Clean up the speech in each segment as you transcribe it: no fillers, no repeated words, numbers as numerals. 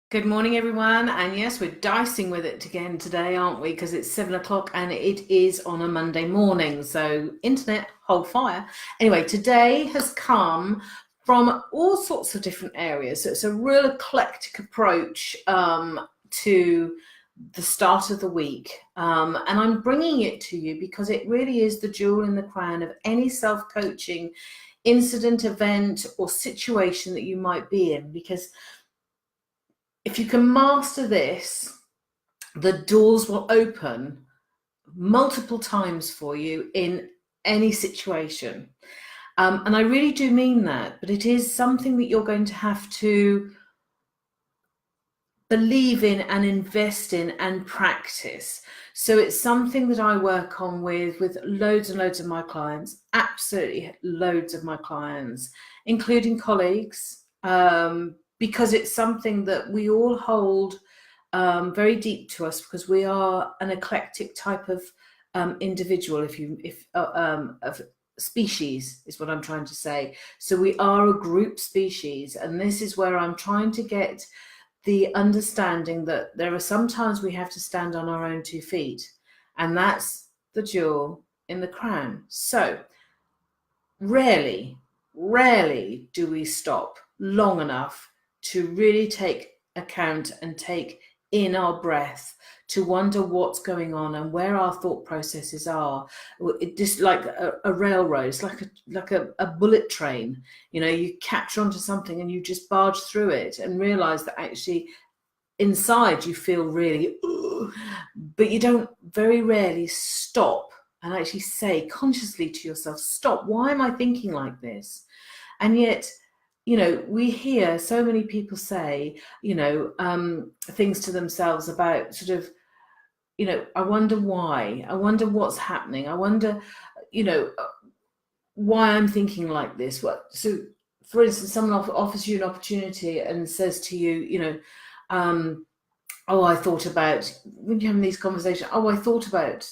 Good morning, everyone. And yes, we're dicing with it again today, aren't we? Because it's 7 o'clock and it is on a Monday morning. So, internet, hold fire. Anyway, today has come from all sorts of different areas. So, it's a real eclectic approach to the start of the week. And I'm bringing it to you because it really is the jewel in the crown of any self coaching incident, event, or situation that you might be in. Because if you can master this, the doors will open multiple times for you in any situation. And I really do mean that, but it is something that you're going to have to believe in and invest in and practice. So it's something that I work on with loads and loads of my clients, absolutely loads of my clients, including colleagues, because it's something that we all hold very deep to us because we are an eclectic type of individual. Of species is what I'm trying to say. So we are a group species, and this is where I'm trying to get the understanding that there are sometimes we have to stand on our own 2 feet, and that's the jewel in the crown. So rarely do we stop long enough to really take account and take in our breath, to wonder what's going on and where our thought processes are. It just like a railroad, it's like a bullet train. You capture onto something and you just barge through it and realize that actually inside you feel really, but you don't very rarely stop and actually say consciously to yourself, stop, why am I thinking like this? And yet, we hear so many people say, things to themselves about sort of, I wonder why, I wonder what's happening, I wonder, why I'm thinking like this. So, for instance, someone offers you an opportunity and says to you, oh, I thought about, when you're having these conversations, oh, I thought about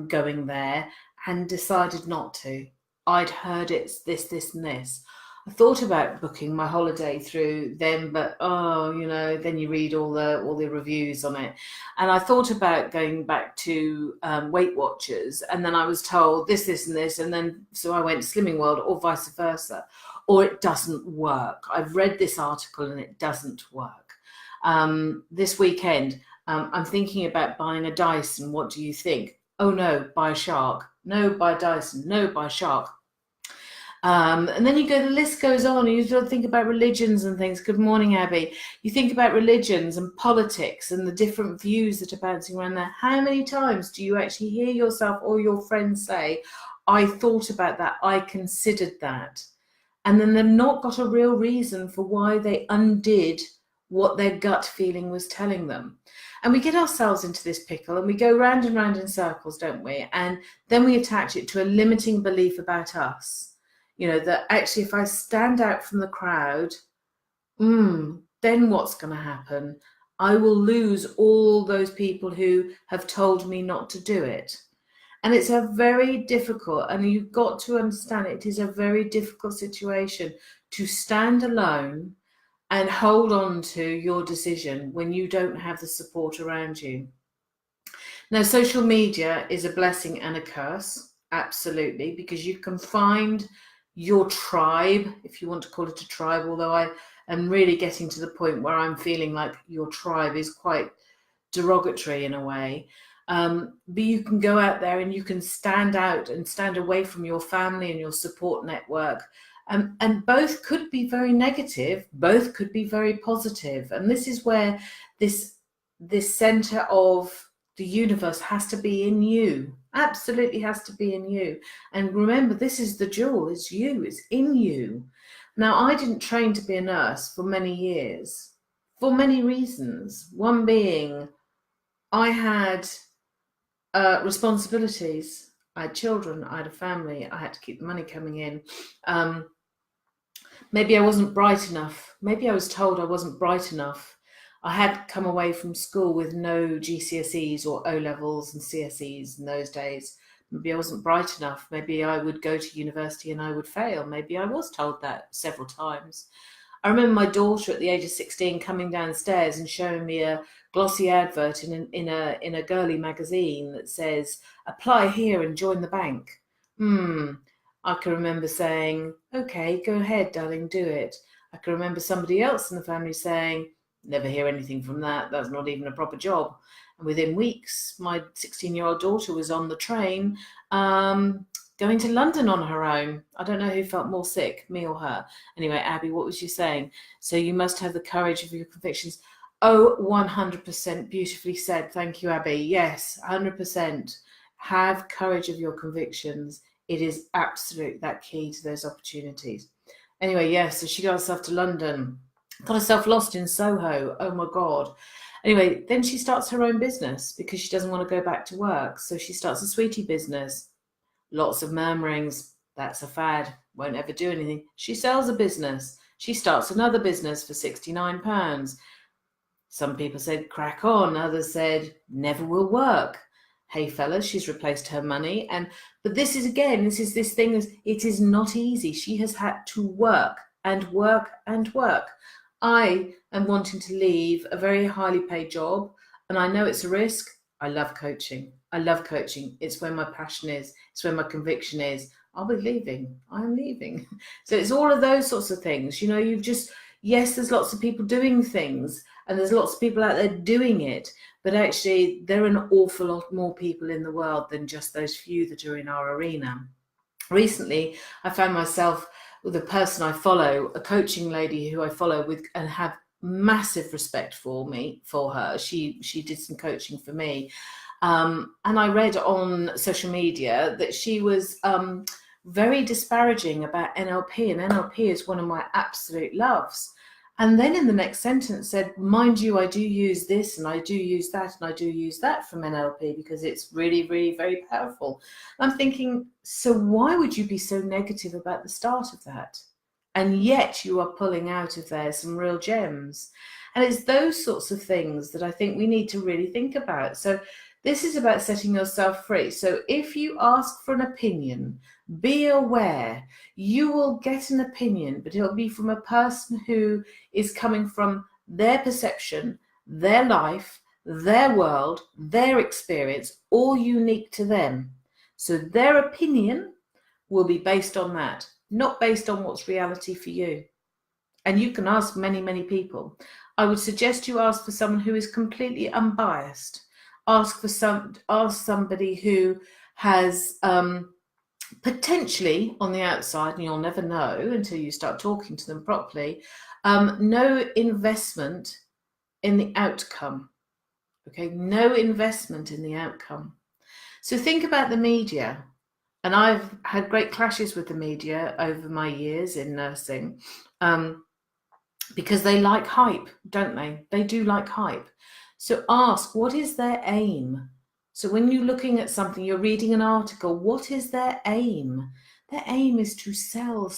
going there and decided not to. I'd heard it's this, and this. I thought about booking my holiday through them, but then you read all the reviews on it. And I thought about going back to Weight Watchers, and then I was told this, and this, and then so I went to Slimming World, or vice versa. Or it doesn't work. I've read this article and it doesn't work. This weekend, I'm thinking about buying a Dyson. What do you think? Oh no, buy a Shark. No, buy a Dyson. No, buy a Shark. And then the list goes on, and you sort of think about religions and things. Good morning, Abby. You think about religions and politics and the different views that are bouncing around there. How many times do you actually hear yourself or your friends say, I thought about that, I considered that? And then they've not got a real reason for why they undid what their gut feeling was telling them. And we get ourselves into this pickle and we go round and round in circles, don't we? And then we attach it to a limiting belief about us. That actually if I stand out from the crowd, then what's going to happen? I will lose all those people who have told me not to do it. And it's a very difficult, and you've got to understand it is a very difficult situation to stand alone and hold on to your decision when you don't have the support around you. Now, social media is a blessing and a curse, absolutely, because you can find your tribe, if you want to call it a tribe, although I am really getting to the point where I'm feeling like your tribe is quite derogatory in a way. But you can go out there and you can stand out and stand away from your family and your support network. And both could be very negative, both could be very positive. And this is where this center of the universe has to be in you. Absolutely has to be in you. And remember, this is the jewel, it's you, it's in you. Now, I didn't train to be a nurse for many years, for many reasons. One being, I had responsibilities. I had children, I had a family, I had to keep the money coming in. Maybe I wasn't bright enough. Maybe I was told I wasn't bright enough. I had come away from school with no GCSEs or O levels and CSEs in those days. Maybe I wasn't bright enough. Maybe I would go to university and I would fail. Maybe I was told that several times. I remember my daughter at the age of 16 coming downstairs and showing me a glossy advert in a girly magazine that says, apply here and join the bank. I can remember saying, okay, go ahead, darling, do it. I can remember somebody else in the family saying, never hear anything from that. That's not even a proper job. And within weeks, my 16-year-old daughter was on the train going to London on her own. I don't know who felt more sick, me or her. Anyway, Abby, what was you saying? So you must have the courage of your convictions. Oh, 100% beautifully said. Thank you, Abby. Yes, 100%. Have courage of your convictions. It is absolute that key to those opportunities. Anyway, yes, so she got herself to London, got herself lost in Soho. Oh my God. Anyway, then she starts her own business because she doesn't want to go back to work. So she starts a sweetie business. Lots of murmurings. That's a fad. Won't ever do anything. She sells a business. She starts another business for £69. Some people said, crack on. Others said, never will work. Hey fellas, she's replaced her money. But this is this thing is, it is not easy. She has had to work and work and work. I am wanting to leave a very highly paid job, and I know it's a risk. I love coaching. I love coaching. It's where my passion is. It's where my conviction is. I'll be leaving. I'm leaving. So it's all of those sorts of things. You know, yes, there's lots of people doing things, and there's lots of people out there doing it, but actually there are an awful lot more people in the world than just those few that are in our arena. Recently, I found myself with a person I follow, a coaching lady who I follow with and have massive respect for her. She did some coaching for me. And I read on social media that she was very disparaging about NLP, and NLP is one of my absolute loves. And then in the next sentence said, mind you, I do use this and I do use that and I do use that from NLP because it's really, really very powerful. I'm thinking, so why would you be so negative about the start of that? And yet you are pulling out of there some real gems. And it's those sorts of things that I think we need to really think about. So this is about setting yourself free. So if you ask for an opinion, be aware you will get an opinion, but it'll be from a person who is coming from their perception, their life, their world, their experience, all unique to them. So their opinion will be based on that, not based on what's reality for you. And you can ask many, many people. I would suggest you ask for someone who is completely unbiased. Ask somebody who has potentially on the outside, and you'll never know until you start talking to them properly, no investment in the outcome. Okay, no investment in the outcome. So think about the media. And I've had great clashes with the media over my years in nursing because they like hype, don't they? They do like hype. So ask, what is their aim? So when you're looking at something, you're reading an article, what is their aim? Their aim is to sell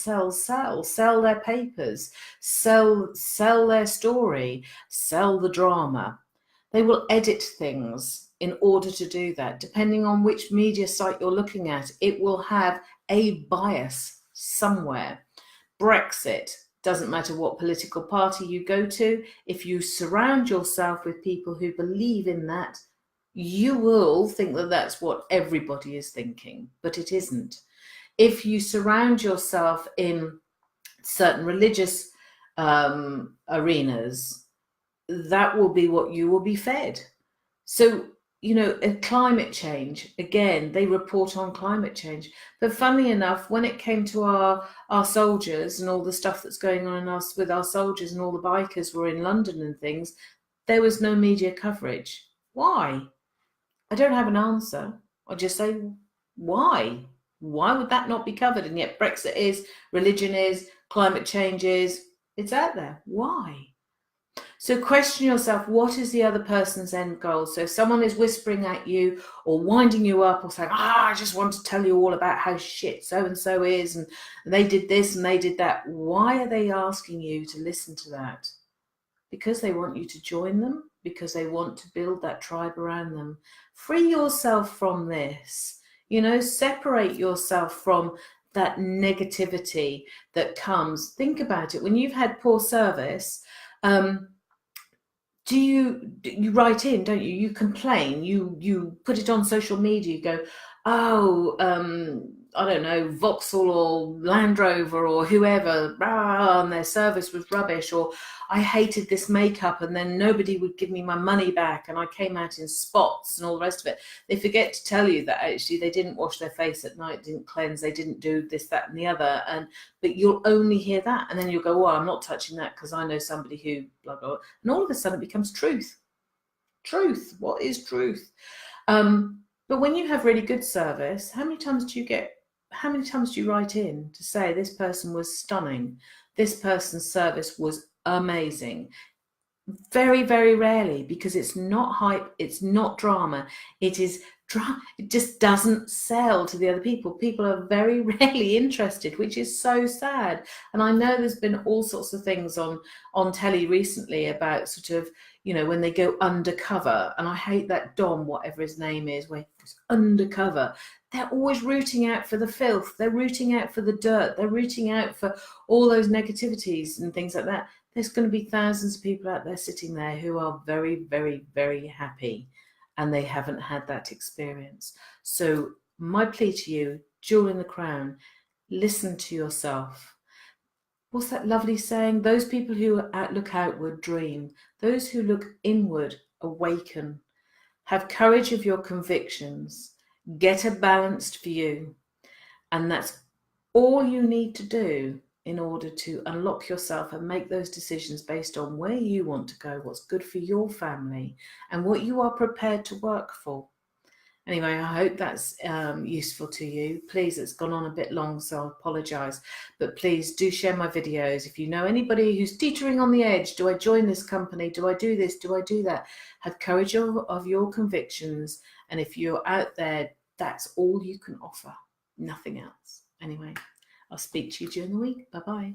their papers, sell their story, sell the drama. They will edit things in order to do that. Depending on which media site you're looking at, it will have a bias somewhere. Brexit, doesn't matter what political party you go to, if you surround yourself with people who believe in that, you will think that that's what everybody is thinking, but it isn't. If you surround yourself in certain religious arenas, that will be what you will be fed. So, you know, climate change, again, they report on climate change. But funnily enough, when it came to our soldiers and all the stuff that's going on with our soldiers and all the bikers were in London and things, there was no media coverage. Why? I don't have an answer. I just say, why? Why would that not be covered? And yet Brexit is, religion is, climate change is, it's out there. Why? So question yourself, what is the other person's end goal? So if someone is whispering at you or winding you up or saying, I just want to tell you all about how shit so-and-so is, and they did this and they did that. Why are they asking you to listen to that? Because they want you to join them, because they want to build that tribe around them. Free yourself from this, you know, separate yourself from that negativity that comes. Think about it. When you've had poor service, you write in, don't you? You complain, you put it on social media, you go, oh, I don't know, Vauxhall or Land Rover or whoever, and their service was rubbish, or I hated this makeup and then nobody would give me my money back and I came out in spots and all the rest of it. They forget to tell you that actually they didn't wash their face at night, didn't cleanse, they didn't do this, that and the other, but you'll only hear that, and then you'll go, well, I'm not touching that because I know somebody who blah blah, and all of a sudden it becomes truth. What is truth? But when you have really good service, how many times do you write in to say this person was stunning, this person's service was amazing? Very, very rarely, because it's not hype, it's not drama, it is drama. It just doesn't sell to the other people. People are very rarely interested, which is so sad. And I know there's been all sorts of things on telly recently about sort of, you know, when they go undercover, and I hate that Dom, whatever his name is, where he's undercover. They're always rooting out for the filth, they're rooting out for the dirt, they're rooting out for all those negativities and things like that. There's going to be thousands of people out there sitting there who are very, very, very happy, and they haven't had that experience. So my plea to you, jewel in the crown, listen to yourself. What's that lovely saying? Those people who look outward dream. Those who look inward awaken. Have courage of your convictions. Get a balanced view. And that's all you need to do in order to unlock yourself and make those decisions based on where you want to go, what's good for your family, and what you are prepared to work for. Anyway, I hope that's useful to you. Please, it's gone on a bit long, so I apologise. But please do share my videos. If you know anybody who's teetering on the edge, do I join this company? Do I do this? Do I do that? Have courage of your convictions. And if you're out there, that's all you can offer. Nothing else. Anyway, I'll speak to you during the week. Bye-bye.